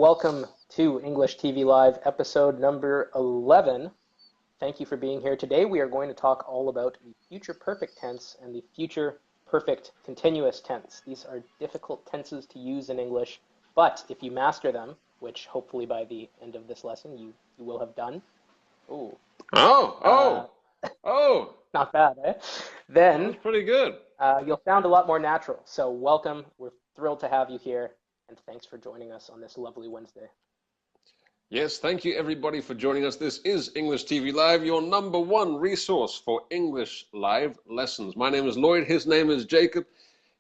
welcome to English TV Live, episode number 11. Thank you for being here today. We are going to talk all about the future perfect tense and the future perfect continuous tense. These are difficult tenses to use in English, but if you master them, which hopefully by the end of this lesson you will have done. Ooh. Oh, not bad, eh? that Then was pretty good. you'll sound a lot more natural. So welcome. We're thrilled to have you here, and thanks for joining us on this lovely Wednesday. Yes, thank you everybody for joining us. This is English TV Live, your #1 resource for English live lessons. My name is Lloyd, his name is Jacob.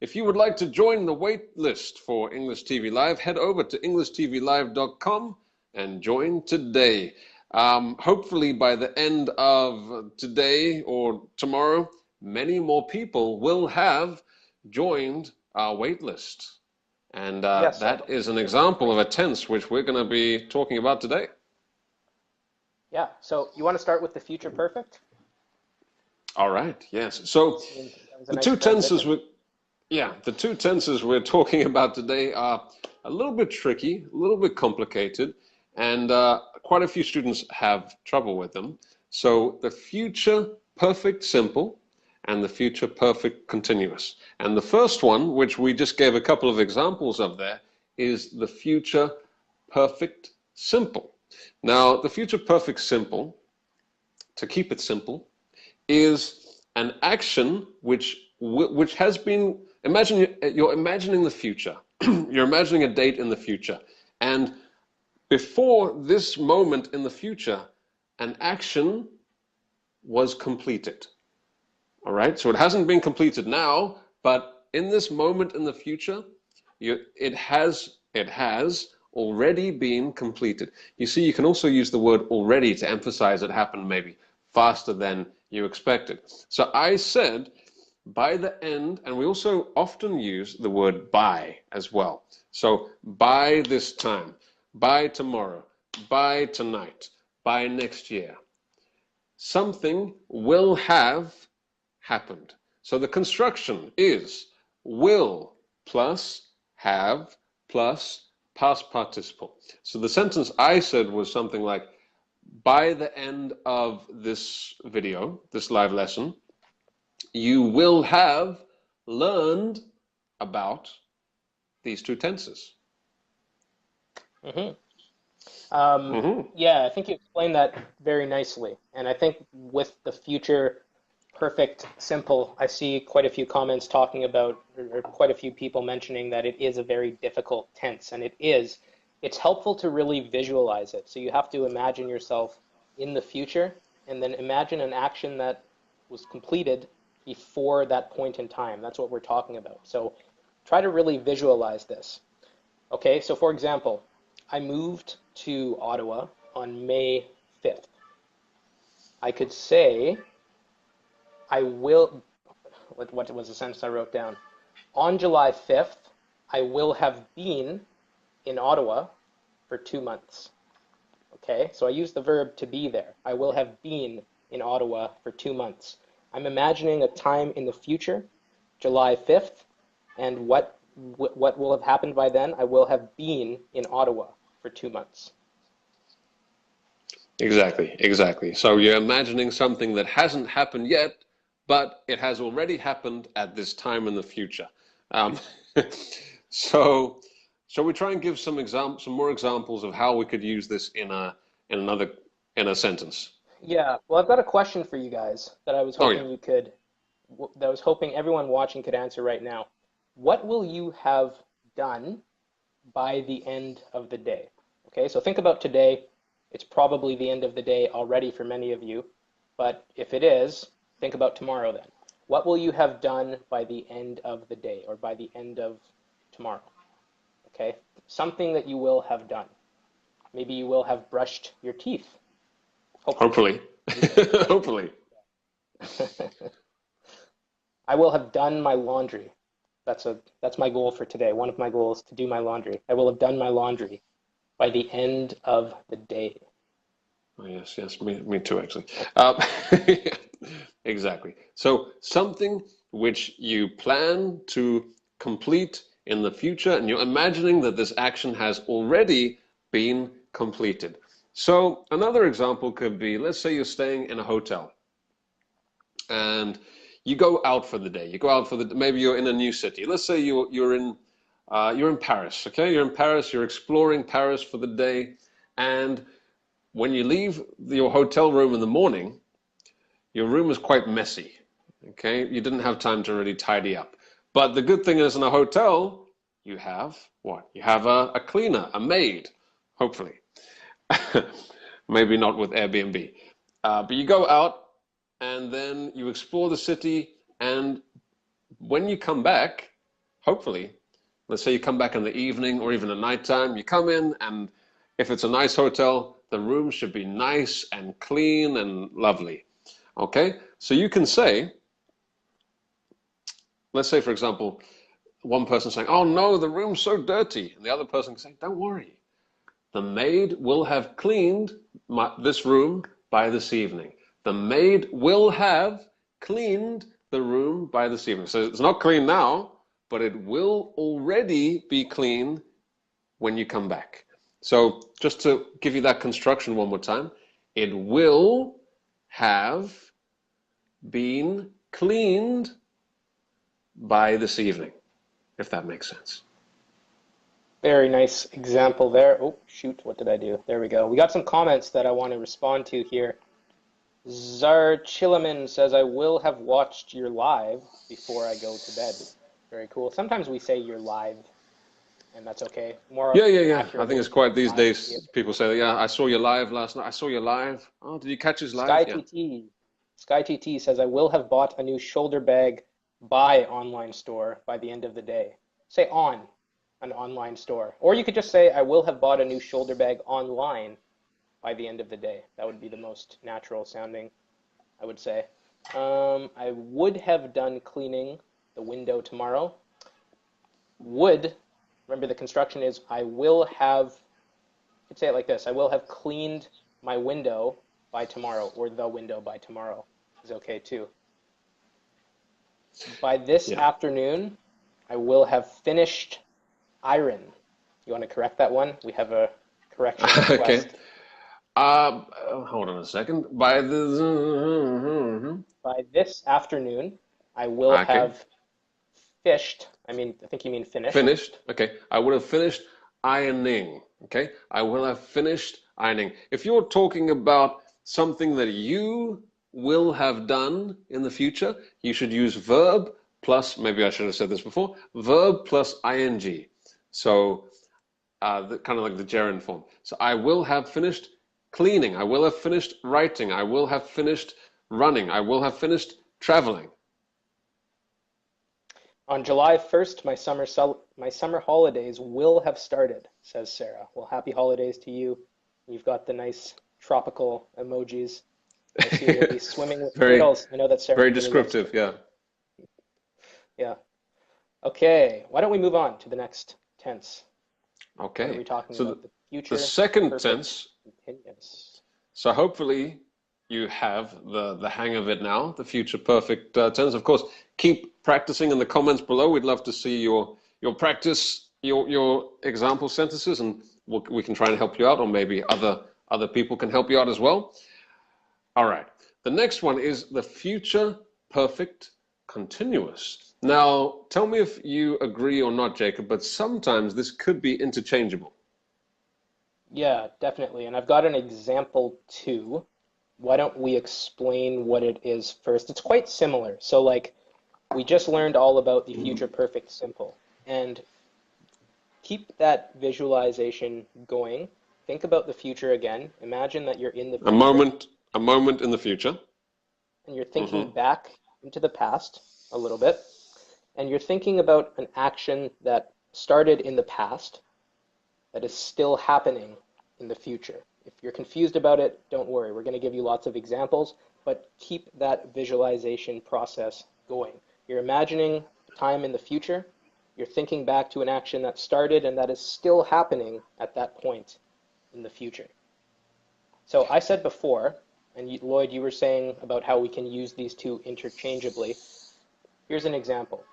If you would like to join the wait list for English TV Live, head over to EnglishTVLive.com and join today. Hopefully by the end of today or tomorrow, many more people will have joined our wait list. And Yes, that is an example of a tense which we're going to be talking about today. Yeah, so you want to start with the future perfect? All right, yes. So the two tenses we're talking about today are a little bit tricky, a little bit complicated, and quite a few students have trouble with them. So the future perfect simple and the future perfect continuous. And the first one, which we just gave a couple of examples of there, is the future perfect simple. Now, the future perfect simple, to keep it simple, is an action which has been, you're imagining the future. You're imagining a date in the future. And before this moment in the future, an action was completed. All right, so it hasn't been completed now, but in this moment in the future, it has already been completed. You see, you can also use the word already to emphasize it happened maybe faster than you expected. So I said by the end, and we also often use the word by as well. So by this time, by tomorrow, by tonight, by next year, something will have happened. So the construction is will plus have plus past participle. So the sentence I said was something like, by the end of this video, this live lesson, you will have learned about these two tenses. Yeah, I think you explained that very nicely. And I think with the future perfect simple, I see quite a few comments talking about, or quite a few people mentioning that it is a very difficult tense, and it is. It's helpful to really visualize it. So you have to imagine yourself in the future, and then imagine an action that was completed before that point in time. That's what we're talking about. So try to really visualize this. Okay, so for example, I moved to Ottawa on May 5th. I could say, I will, what was the sentence I wrote down? On July 5th, I will have been in Ottawa for 2 months. Okay, so I use the verb to be there. I will have been in Ottawa for 2 months. I'm imagining a time in the future, July 5th, and what will have happened by then? I will have been in Ottawa for 2 months. Exactly. So you're imagining something that hasn't happened yet, but it has already happened at this time in the future. So we try and give some more examples of how we could use this in a sentence. Yeah, well, I've got a question for you guys that I was hoping that I was hoping everyone watching could answer right now. What will you have done by the end of the day? Okay, so think about today. It's probably the end of the day already for many of you, but if it is, think about tomorrow then. What will you have done by the end of the day or by the end of tomorrow? Okay, something that you will have done. Maybe you will have brushed your teeth. Hopefully. Hopefully. I will have done my laundry. That's my goal for today. One of my goals to do my laundry. I will have done my laundry by the end of the day. Oh, yes, me too, actually. Exactly. So something which you plan to complete in the future, and you're imagining that this action has already been completed. So another example could be, let's say you're staying in a hotel and you go out for the day. You go out for the, maybe you're in a new city. Let's say you're in Paris, okay? You're in Paris, you're exploring Paris for the day, and when you leave your hotel room in the morning, your room is quite messy, okay? You didn't have time to really tidy up. But the good thing is in a hotel, you have what? You have a cleaner, a maid, hopefully. Maybe not with Airbnb. But you go out and then you explore the city, and when you come back, hopefully, let's say you come back in the evening or even at nighttime, you come in, and if it's a nice hotel, the room should be nice and clean and lovely. Okay? So you can say, let's say, for example, one person saying, "Oh no, the room's so dirty." And the other person can say, "Don't worry. The maid will have cleaned this room by this evening. The maid will have cleaned the room by this evening." So it's not clean now, but it will already be clean when you come back. So just to give you that construction one more time, it will have been cleaned by this evening, if that makes sense. Very nice example there. Oh, shoot, what did I do? There we go. We got some comments that I want to respond to here. Zarchilaman says, "I will have watched your live before I go to bed." Very cool. Sometimes we say you're live, and that's okay. More Yeah. I think accurately, it's quite these live. days. People say, "Yeah, I saw you live last night. I saw you live." Oh, did you catch his live? Sky Yeah. TT. Sky TT says, "I will have bought a new shoulder bag by online store by the end of the day." Say on an online store. Or you could just say, "I will have bought a new shoulder bag online by the end of the day." That would be the most natural sounding, I would say. I would have done cleaning the window tomorrow. Would, remember the construction is, I will have, you could say it like this, I will have cleaned my window by tomorrow, or the window by tomorrow is okay too. By this Yeah. afternoon, I will have finished iron. You want to correct that one? We have a correction Okay. request. Hold on a second. By the By this afternoon, I will okay, have fished. I think you mean finished. finished. Okay, I would have finished ironing. Okay, I will have finished ironing. If you're talking about something that you will have done in the future, you should use verb plus, maybe I should have said this before, verb plus ing. So kind of like the gerund form. So I will have finished cleaning. I will have finished writing. I will have finished running. I will have finished traveling. On July 1st, my summer holidays will have started, says Sarah. Well, happy holidays to you. You've got the nice tropical emojis. I see you'll be swimming with Very, turtles. I know that Sarah very really loves descriptive. turtles. Yeah. Yeah. Okay, why don't we move on to the next tense? What are Okay. we talking So about? The the future second perfect tense. continuous. So hopefully you have the hang of it now, the future perfect tense. Of course, keep practicing in the comments below. We'd love to see your practice, your example sentences, and we can try and help you out, or maybe other people can help you out as well. All right. The next one is the future perfect continuous. Now, tell me if you agree or not, Jacob, but sometimes this could be interchangeable. Yeah, definitely. And I've got an example too. Why don't we explain what it is first? It's quite similar. So, like, we just learned all about the future perfect simple. And keep that visualization going. Think about the future again. Imagine that you're in the A future moment, a moment in the future. and you're thinking Hmm. back into the past a little bit. And you're thinking about an action that started in the past that is still happening in the future. If you're confused about it, don't worry. We're going to give you lots of examples, but keep that visualization process going. You're imagining a time in the future. You're thinking back to an action that started and that is still happening at that point in the future. So I said before, and Lloyd, you were saying about how we can use these two interchangeably. Here's an example.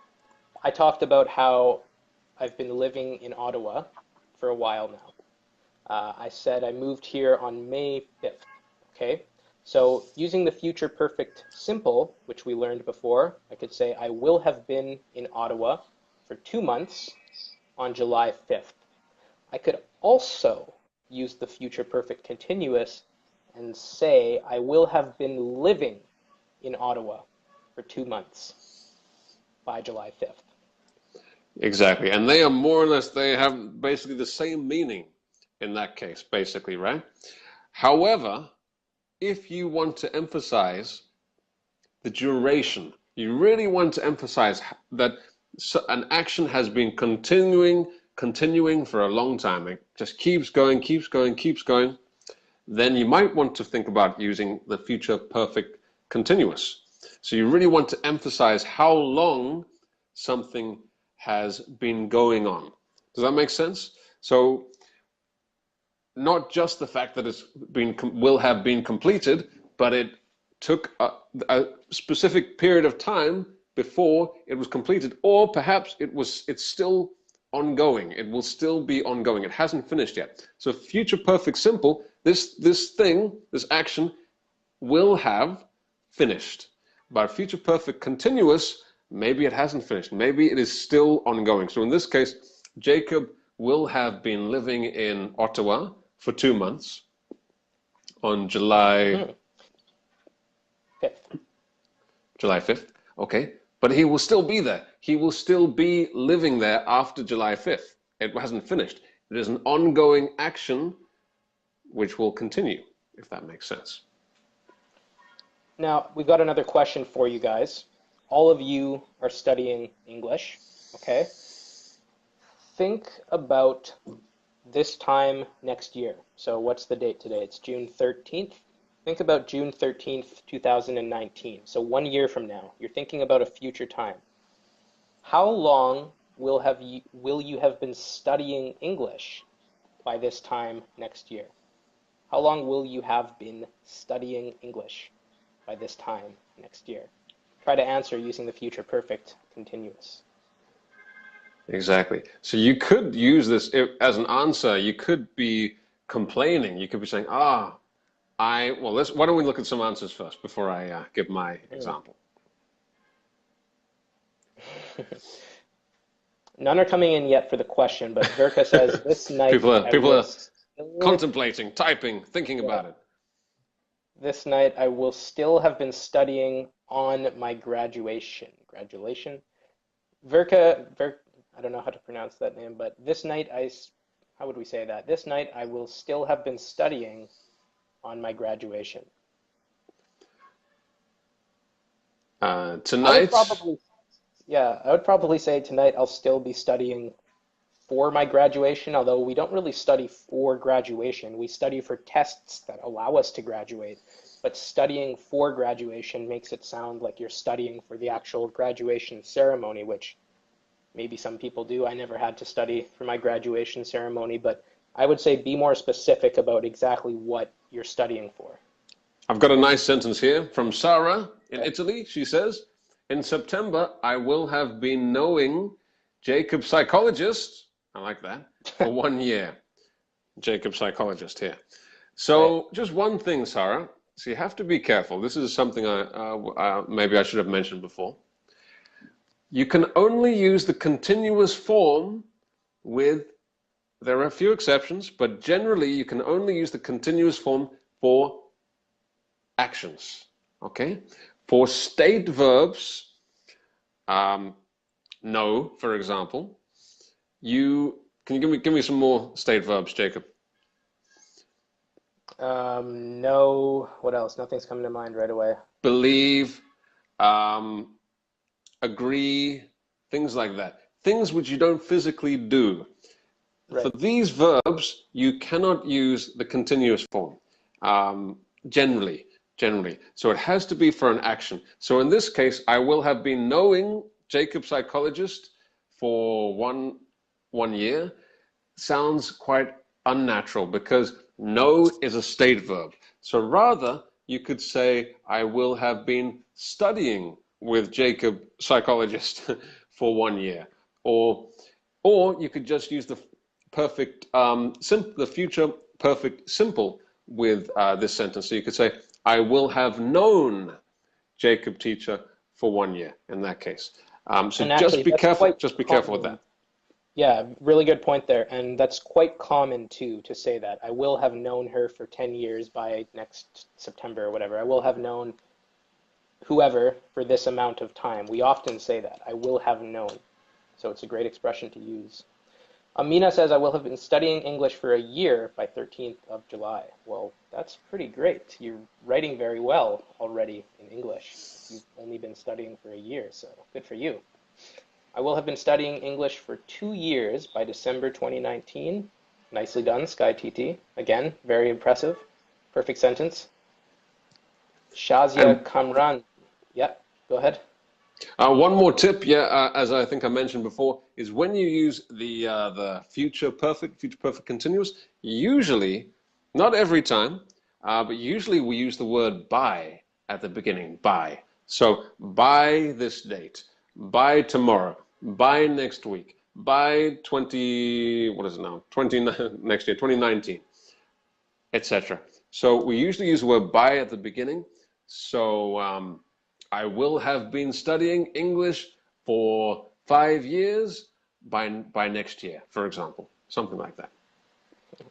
I talked about how I've been living in Ottawa for a while now. I said I moved here on May 5th. Okay, so using the future perfect simple, which we learned before, I could say I will have been in Ottawa for 2 months on July 5th. I could also use the future perfect continuous and say I will have been living in Ottawa for 2 months by July 5th. Exactly. And they are more or less, they have basically the same meaning in that case, basically, right? However, if you want to emphasize the duration, you really want to emphasize that an action has been continuing for a long time. It just keeps going, keeps going, keeps going. Then you might want to think about using the future perfect continuous. So you really want to emphasize how long something has been going on. Does that make sense? So not just the fact that it's been will have been completed, but it took a specific period of time before it was completed, or perhaps it's still ongoing. It will still be ongoing. It hasn't finished yet. So future perfect simple, this action will have finished. But future perfect continuous, maybe it hasn't finished. Maybe it is still ongoing. So in this case, Jacob will have been living in Ottawa for 2 months on July 5th. July 5th. Okay. But he will still be there. He will still be living there after July 5th. It hasn't finished. It is an ongoing action which will continue, if that makes sense. Now, we've got another question for you guys. All of you are studying English, okay? Think about this time next year. So what's the date today? It's June 13th. Think about June 13th, 2019. So 1 year from now, you're thinking about a future time. How long will you have been studying English by this time next year? How long will you have been studying English by this time next year? Try to answer using the future perfect continuous. Exactly. So you could use this as an answer. You could be complaining. You could be saying, why don't we look at some answers first before I give my example? None are coming in yet for the question, but Verka says, this night people are contemplating, typing, thinking about it. This night I will still have been studying on my graduation. Graduation? Verka, I don't know how to pronounce that name, but how would we say that? This night I will still have been studying on my graduation. Tonight? I would probably say tonight I'll still be studying for my graduation, although we don't really study for graduation. We study for tests that allow us to graduate. But studying for graduation makes it sound like you're studying for the actual graduation ceremony, which maybe some people do. I never had to study for my graduation ceremony, but I would say be more specific about exactly what you're studying for. I've got a nice sentence here from Sarah in Italy. She says, in September, I will have been knowing Jacob psychologist. I like that. For 1 year. Jacob psychologist here. So just one thing, Sarah. So you have to be careful. This is something maybe I should have mentioned before. You can only use the continuous form there are a few exceptions, but generally you can only use the continuous form for actions, okay? For state verbs, no, for example, can you give me some more state verbs, Jacob? No, what else? Nothing's coming to mind right away. Believe, agree, things like that. Things which you don't physically do. Right. For these verbs, you cannot use the continuous form, generally. So it has to be for an action. So in this case, I will have been knowing Jacob psychologist for one year. Sounds quite unnatural because know is a state verb. So rather, you could say, I will have been studying with Jacob psychologist for 1 year. Or you could just use the perfect the future perfect simple with this sentence. So you could say, I will have known Jacob teacher for 1 year in that case. So And just actually, be that's careful. quite Just be careful with common. that. Yeah, really good point there. And that's quite common too, to say that. I will have known her for 10 years by next September or whatever. I will have known whoever for this amount of time. We often say that. I will have known. So it's a great expression to use. Amina says, I will have been studying English for a year by 13th of July. Well, that's pretty great. You're writing very well already in English. You've only been studying for a year, so good for you. I will have been studying English for 2 years by December 2019. Nicely done, Sky TT. Again, very impressive. Perfect sentence. Shazia And Kamran. Yeah, go ahead. one more tip, yeah, as I think I mentioned before, is when you use the future perfect continuous, usually, not every time, but usually we use the word by at the beginning, by. So by this date, by tomorrow, by next week, by 20, what is it now? 20 next year, 2019, etc. So we usually use the word by at the beginning. So I will have been studying English for 5 years by next year, for example, something like that.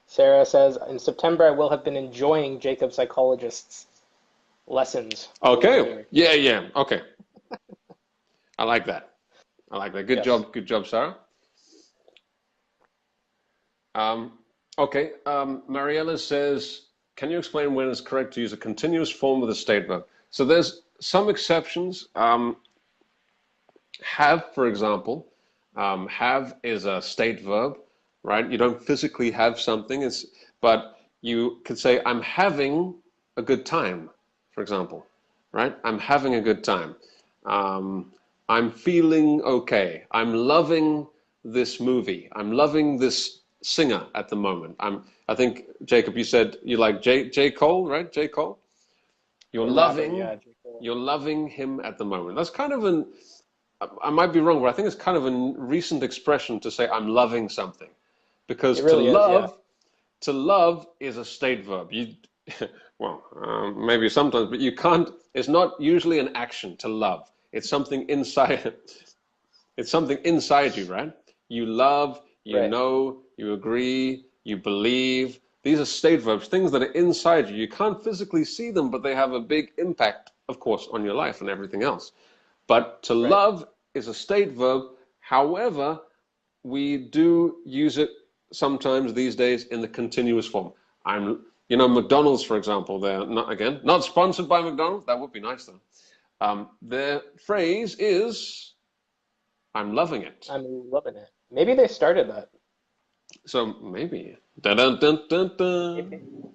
Sarah says, in September, I will have been enjoying Jacob Psychologist's lessons. Okay, Ooh. yeah, yeah, okay. I like that. I like that. Yes. Good job, Sarah. Um, okay, Mariella says, can you explain when it's correct to use a continuous form with a state verb? So there's some exceptions. Have, for example, have is a state verb, right? You don't physically have something, but you could say, I'm having a good time, for example, right? I'm having a good time. Um, I'm feeling okay. I'm loving this movie. I'm loving this singer at the moment. I think, Jacob, you said you like J. Cole, right? J. Cole? You're The rapper, loving, yeah. J. Cole. you're loving him at the moment. That's kind of I might be wrong, but I think it's kind of a recent expression to say I'm loving something, because It really is, yeah. to love is a state verb. You, well, maybe sometimes, but you can't. It's not usually an action to love. It's something inside. It's something inside you, right? You love, you Right, know, you agree, you believe. These are state verbs, things that are inside you. You can't physically see them, but they have a big impact, of course, on your life and everything else. But to right. love is a state verb. However, we do use it sometimes these days in the continuous form. McDonald's, for example, they're not, again, not sponsored by McDonald's. That would be nice, though. Their phrase is, I'm loving it. I'm loving it. Maybe they started that. So maybe, dun, dun, dun, dun, Maybe. dun.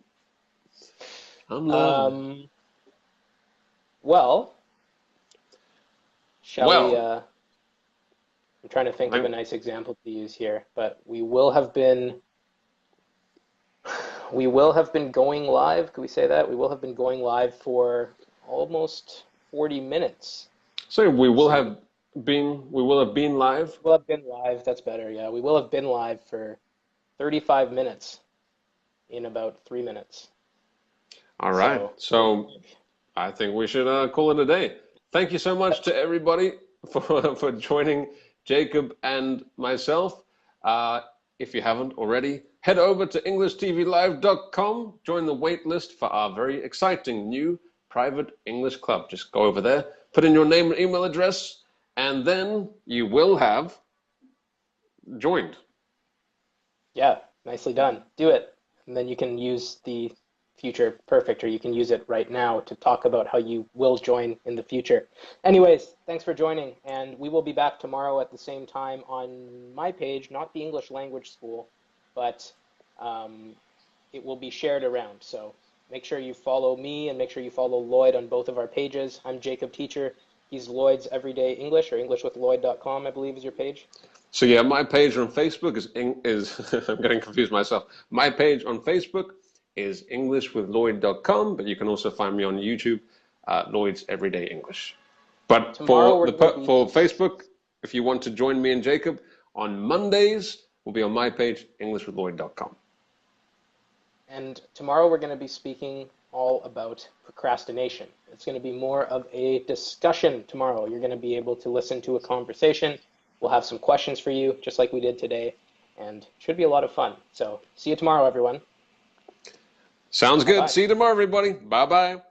I'm loving it. Um, well, shall we, Well, I'm trying to think of a I, nice example to use here, but we will have been going live. Could we say that? We will have been going live for almost 40 minutes. so Let's see. we will have been live. We'll have been live. That's better. Yeah, we will have been live for 35 minutes in about 3 minutes. All right. So what do you So think? I think we should call it a day. Thank you so much Yep. to everybody for joining Jacob and myself. Uh, if you haven't already, head over to EnglishTVLive.com. Join the wait list for our very exciting new private English club. Just go over there, put in your name and email address, and then you will have joined. Yeah, nicely done. Do it. And then you can use the future perfect, or you can use it right now to talk about how you will join in the future. Anyways, thanks for joining, and we will be back tomorrow at the same time on my page, not the English Language School, but um, it will be shared around. So make sure you follow me and make sure you follow Lloyd on both of our pages. I'm Jacob Teacher. He's Lloyd's Everyday English, or EnglishWithLloyd.com, I believe is your page. So yeah, my page on Facebook is I'm getting confused myself. My page on Facebook is EnglishWithLloyd.com, but you can also find me on YouTube, Lloyd's Everyday English. But Tomorrow we're going to for be Facebook, if you want to join me and Jacob on Mondays, will be on my page, EnglishWithLloyd.com. And tomorrow we're going to be speaking all about procrastination. It's going to be more of a discussion tomorrow. You're going to be able to listen to a conversation. We'll have some questions for you, just like we did today, and it should be a lot of fun. So see you tomorrow, everyone. Sounds good. Bye-bye. See you tomorrow, everybody. Bye-bye.